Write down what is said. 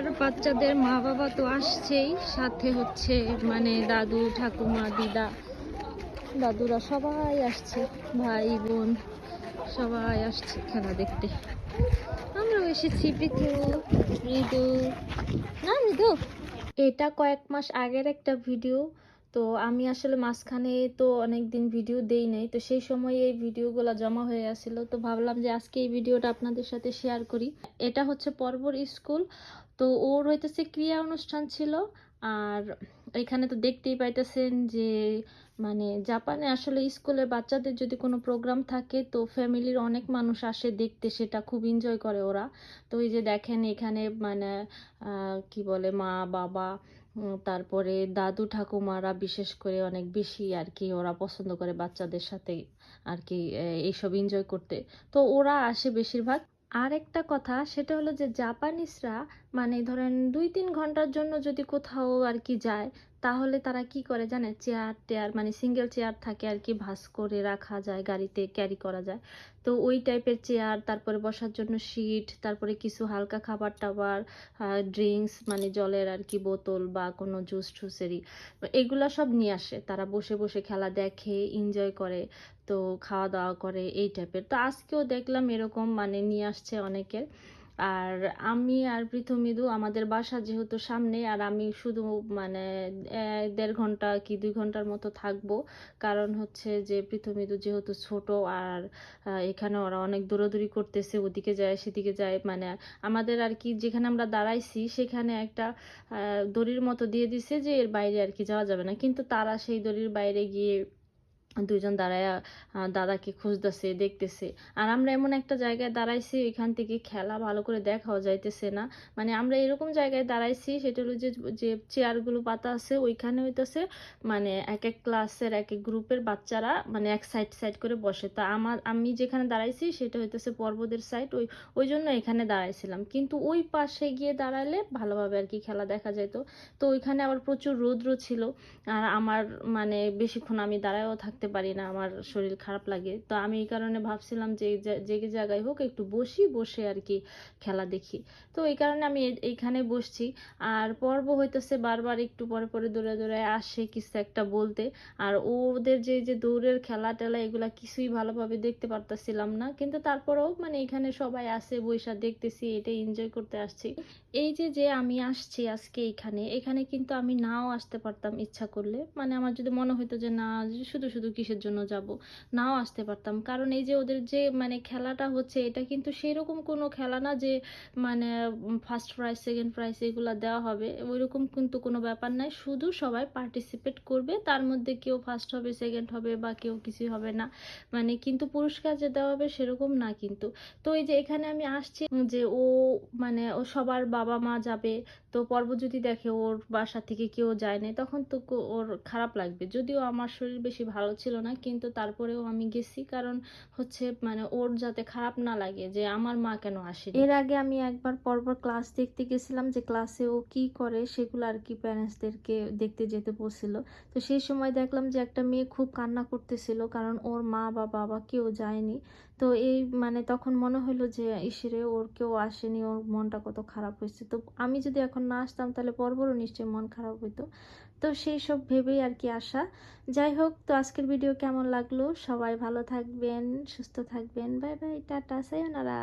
আর বাচ্চাদের মা বাবা তো আসছেই, সাথে হচ্ছে মানে দাদু ঠাকুমা দিদা দাদুরা সবাই আসছে, ভাই বোন সবাই আসছে খেলা দেখতে। আমরাও এসেছি, মৃদু না মৃদু। এটা কয়েক মাস আগের একটা ভিডিও, তো আমি আসলে মাঝখানে তো অনেক দিন ভিডিও দেই নাই, তো সেই সময় এই ভিডিওগুলো জমা হয়ে আসছিল, তো ভাবলাম যে আজকে এই ভিডিওটা আপনাদের সাথে শেয়ার করি। এটা হচ্ছে পর্বর স্কুল, তো ওর হইতেছে ক্রিয়া অনুষ্ঠান ছিল। আর এখানে তো দেখতেই পাইতেছেন যে মানে জাপানে আসলে স্কুলে বাচ্চাদের যদি কোনো প্রোগ্রাম থাকে তো ফ্যামিলির অনেক মানুষ আসে দেখতে, সেটা খুব এনজয় করে ওরা। তো এই যে দেখেন এখানে মানে কি বলে মা বাবা তারপরে দাদু ঠাকুমারা বিশেষ করে অনেক বেশি আর কি ওরা পছন্দ করে বাচ্চাদের সাথে আর কি এইসব এনজয় করতে, তো ওরা আসে বেশিরভাগ। আর একটা কথা সেটা হলো যে জাপানিজরা মানে ধরেন 2-3 ঘন্টার জন্য যদি কোথাও আর কি যায়, তাহলে তারা কি করে জানে, চেয়ার টেয়ার মানে সিঙ্গেল চেয়ার থাকে আর কি, ভাঁজ করে রাখা যায়, গাড়িতে ক্যারি করা যায়। তো ওই টাইপের চেয়ার, তারপরে বসার জন্য সিট, তারপরে কিছু হালকা খাবার টাবার, ড্রিঙ্কস মানে জলের আর কি বোতল বা কোনো জুস টুসেরই, এগুলা সব নিয়ে আসে। তারা বসে বসে খেলা দেখে, এনজয় করে, তো খাওয়া দাওয়া করে এই টাইপের। তো আজকেও দেখলাম এরকম মানে নিয়ে আসছে অনেকের। আর আমি আর পৃথমিদু আমাদের বাসা যেহেতু সামনে, আর আমি শুধু মানে 1.5 ঘন্টা কি 2 ঘন্টার মতো থাকবো, কারণ হচ্ছে যে পৃথমিদু যেহেতু ছোট, আর এখানে ওরা অনেক দৌড়াদৌড়ি করতেছে, ওদিকে যায় সেদিকে যায়, মানে আমাদের আর কি যেখানে আমরা দাঁড়াইছি সেখানে একটা দড়ির মতো দিয়ে দিছে যে এর বাইরে আর কি যাওয়া যাবে না, কিন্তু তারা সেই দড়ির বাইরে গিয়ে দুইজন দাঁড়ায় দাদাকে খুঁজতেছে দেখতেছে। আর আমরা এমন একটা জায়গায় দাঁড়াইছি এখান থেকে খেলা ভালো করে দেখাও যাইতেছে না, মানে আমরা এরকম জায়গায় দাঁড়াইছি সেটা হলো যে যে চেয়ারগুলো পাতা আছে ওইখানে হইতেছে মানে এক এক ক্লাসের এক এক গ্রুপের বাচ্চারা মানে এক সাইড সাইড করে বসে। তা আমি যেখানে দাঁড়াইছি সেটা হইতেছে পর্বতের সাইড, ওই ওই জন্য এখানে দাঁড়াইছিলাম, কিন্তু ওই পাশে গিয়ে দাঁড়ালে ভালোভাবে আর কি খেলা দেখা যেত। তো ওইখানে আবার প্রচুর রৌদ্র ছিল, আর আমার মানে বেশিক্ষণ আমি দাঁড়ায়ও থাকতে পারি না, আমার শরীর খারাপ লাগে। তো আমি এই কারণে ভাবছিলাম যে যে জায়গায় হোক একটু বসে আর কি খেলা দেখি। তো এই কারণে আমি এইখানে বসছি। আর পর্ব হইতেছে বারবার একটু পরে পরে দৌড়ে দৌড়ে আসে কিছু একটা বলতে, আর ওদের যে যে দৌড়ের খেলা টেলা এগুলা কিছুই ভালোভাবে দেখতে পারতেছিলাম না, কিন্তু তারপরেও মানে এখানে সবাই আসে বৈশা দেখতেছি, এটাই এনজয় করতে আসছি। এই যে যে আমি আসছি আজকে এখানে এখানে কিন্তু আমি নাও আসতে পারতাম ইচ্ছা করলে, মানে আমার যদি মনে হতো যে না শুধু শুধু কিসের জন্য যাব, নাও আসতে পারতাম, কারণ এই যে ওদের যে মানে খেলাটা হচ্ছে এটা কিন্তু সেরকম কোনো খেলা না যে মানে ফার্স্ট প্রাইজ সেকেন্ড প্রাইজ এগুলা দেওয়া হবে, ওইরকম কিন্তু কোনো ব্যাপার নাই, শুধু সবাই পার্টিসিপেট করবে, তার মধ্যে কেউ ফার্স্ট হবে সেকেন্ড হবে বা কেউ কিছুই হবে না, মানে কিন্তু পুরস্কার যে দেওয়া হবে সেরকম না কিন্তু। তো এই যে এখানে আমি আসছি যে ও মানে ও সবার বাবা মা যাবে, তো পর্ব যদি দেখে ওর বাসা থেকে কেউ যায় না তখন তো ওর খারাপ লাগবে, যদিও আমার শরীর বেশি ভালো ছিল না, কিন্তু তারপরেও আমি গেছি, কারণ হচ্ছে মানে ওর যাতে খারাপ না লাগে যে আমার মা কেন আসেনি। এর আগে আমি একবার পর্বর ক্লাস দেখতে গেছিলাম, যে ক্লাসে ও কি করে সেগুলো আর কি প্যারেন্টসদেরকে দেখতে যেতে বলছিল। তো সেই সময় দেখলাম যে একটা মেয়ে খুব কান্না করতেছিল, কারণ ওর মা বা বাবা কেউ যায়নি। তো এই মানে তখন মনে হলো যে ইসরে ওর কেউ আসেনি, ওর মনটা কত খারাপ হয়েছে, তো আমি যদি এখন না আসতাম তাহলে পরপরও নিশ্চয়ই মন খারাপ হইতো। তো সেই সব ভেবেই আর কি আসা। যাই হোক, তো আজকের ভিডিও কেমন লাগলো, সবাই ভালো থাকবেন, সুস্থ থাকবেন, বাই বাই, টাটা, সায়োনারা।